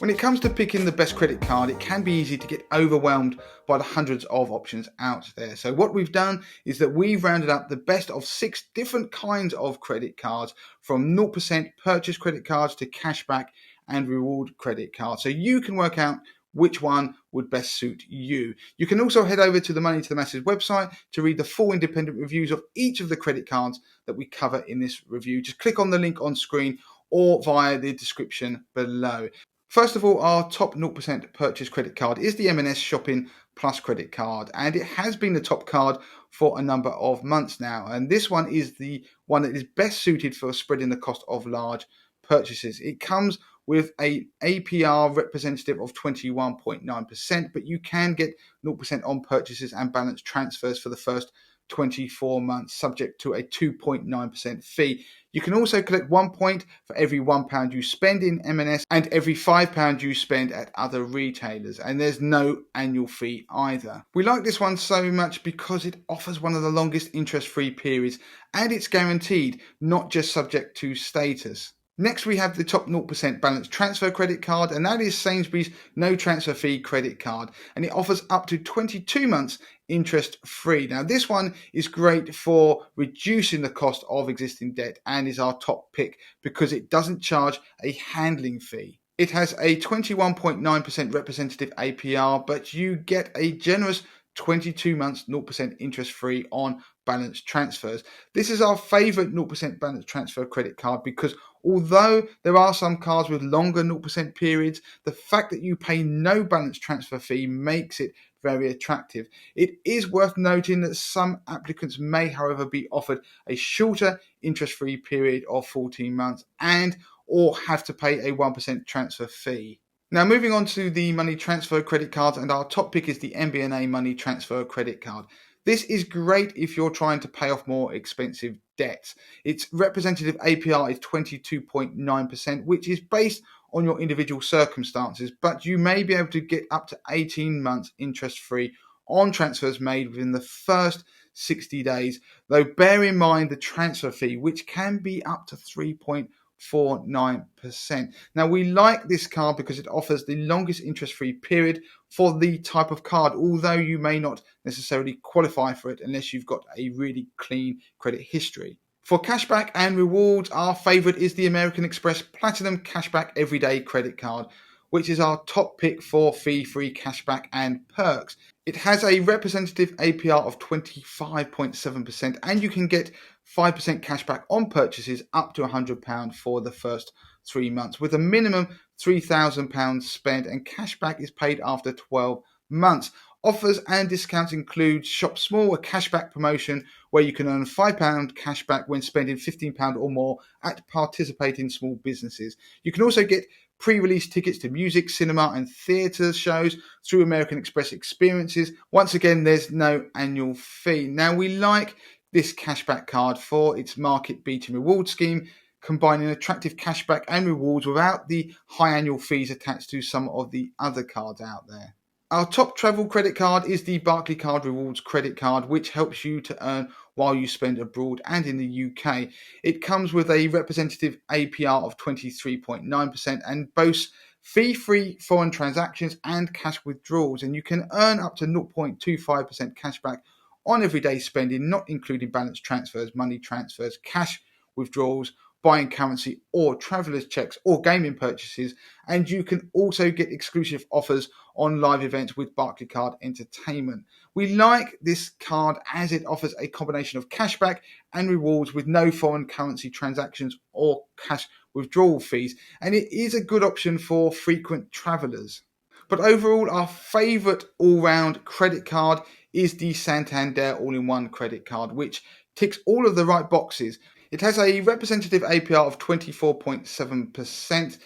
When it comes to picking the best credit card, it can be easy to get overwhelmed by the hundreds of options out there. So what we've done is that we've rounded up the best of 6 different kinds of credit cards, from 0% purchase credit cards to cashback and reward credit cards. So you can work out which one would best suit you. You can also head over to the Money to the Masses website to read the full independent reviews of each of the credit cards that we cover in this review. Just click on the link on screen or via the description below. First of all, our top 0% purchase credit card is the M&S Shopping Plus credit card, and it has been the top card for a number of months now. And this one is the one that is best suited for spreading the cost of large purchases. It comes with a APR representative of 21.9%, but you can get 0% on purchases and balance transfers for the first 24 months, subject to a 2.9% fee. You can also collect 1 point for every £1 you spend in M&S and every £5 you spend at other retailers, and there's no annual fee either. We like this one so much because it offers one of the longest interest-free periods, and it's guaranteed, not just subject to status. Next, we have the top 0% balance transfer credit card, and that is Sainsbury's no transfer fee credit card, and it offers up to 22 months interest free. Now, this one is great for reducing the cost of existing debt and is our top pick because it doesn't charge a handling fee. It has a 21.9% representative APR, but you get a generous 22 months 0% interest free on balance transfers. This is our favourite 0% balance transfer credit card because although there are some cards with longer 0% periods, the fact that you pay no balance transfer fee makes it very attractive. It is worth noting that some applicants may, however, be offered a shorter interest-free period of 14 months and or have to pay a 1% transfer fee. Now, moving on to the money transfer credit cards, and our top pick is the MBNA money transfer credit card. This is great if you're trying to pay off more expensive debts. Its representative APR is 22.9%, which is based on your individual circumstances, but you may be able to get up to 18 months interest-free on transfers made within the first 60 days, though bear in mind the transfer fee, which can be up to 3.49%. Now, we like this card because it offers the longest interest-free period for the type of card, although you may not necessarily qualify for it unless you've got a really clean credit history. For cashback and rewards, our favourite is the American Express Platinum Cashback Everyday Credit Card, which is our top pick for fee-free cashback and perks. It has a representative APR of 25.7%, and you can get 5% cashback on purchases up to £100 for the first 3 months, with a minimum £3,000 spent, and cashback is paid after 12 months. Offers and discounts include Shop Small, a cashback promotion where you can earn £5 cashback when spending £15 or more at participating small businesses. You can also get pre-release tickets to music, cinema and theatre shows through American Express experiences. Once again, there's no annual fee. Now, we like this cashback card for its market-beating reward scheme, combining attractive cashback and rewards without the high annual fees attached to some of the other cards out there. Our top travel credit card is the Barclaycard Rewards credit card, which helps you to earn while you spend abroad and in the UK. It comes with a representative APR of 23.9% and boasts fee-free foreign transactions and cash withdrawals, and you can earn up to 0.25% cashback on everyday spending, not including balance transfers, money transfers, cash withdrawals, buying currency or traveller's checks or gaming purchases, and you can also get exclusive offers on live events with Barclaycard Entertainment. We like this card as it offers a combination of cashback and rewards with no foreign currency transactions or cash withdrawal fees, and it is a good option for frequent travellers. But overall, our favourite all-round credit card is the Santander All-in-One credit card, which ticks all of the right boxes. It has a representative APR of 24.7%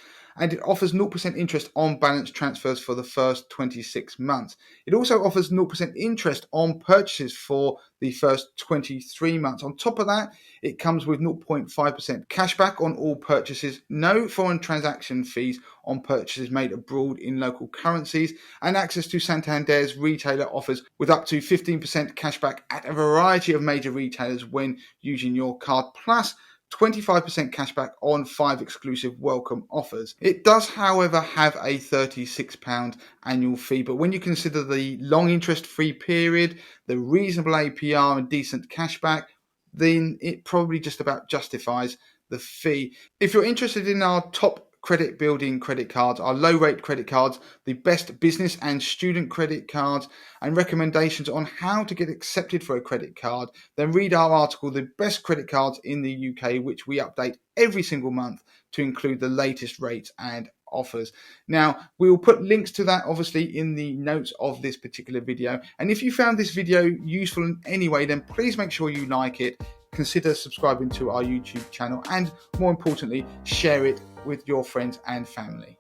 and it offers 0% interest on balance transfers for the first 26 months. It also offers 0% interest on purchases for the first 23 months. On top of that, it comes with 0.5% cashback on all purchases, no foreign transaction fees on purchases made abroad in local currencies, and access to Santander's retailer offers with up to 15% cashback at a variety of major retailers when using your card, plus 25% cashback on 5 exclusive welcome offers. It does, however, have a £36 annual fee, but when you consider the long interest-free period, the reasonable APR and decent cashback, then it probably just about justifies the fee. If you're interested in our top credit building credit cards, our low rate credit cards, the best business and student credit cards, and recommendations on how to get accepted for a credit card, then read our article, The Best Credit Cards in the UK, which we update every single month to include the latest rates and offers. Now, we will put links to that obviously in the notes of this particular video. And if you found this video useful in any way, then please make sure you like it, consider subscribing to our YouTube channel, and more importantly, share it with your friends and family.